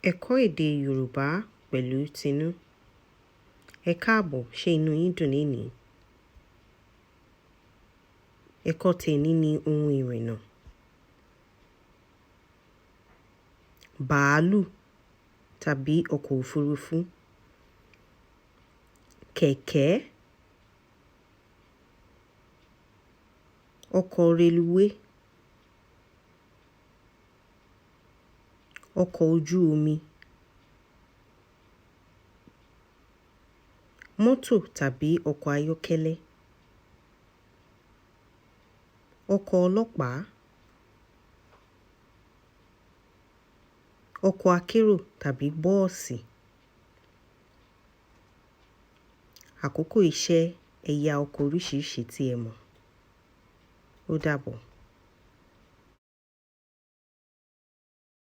Ẹ̀kọ́ èdè Yorùbá pẹ̀lú Tinú. Ẹ káàbọ̀, ṣé inú yín dùn lénìí? Ẹ̀kọ́ tèní ni ohun ìrìnnà. Bàálù tàbí ọkọ̀ òfurufú. Kẹ̀kẹ́. Ọkọ̀ reluwé. Ọkọ̀ ojú omi. Mọ́tò tàbí ọkọ̀ ayọ́kẹ́lẹ́. Ọkọ̀ ọlọ́pàá. Ọkọ̀ akérò tàbí bọ́ọ̀sì. Àkókò iṣẹ́, ẹ̀yà ọkọ̀ oríṣiríṣi tí ẹ mọ̀. Ó dàbọ̀.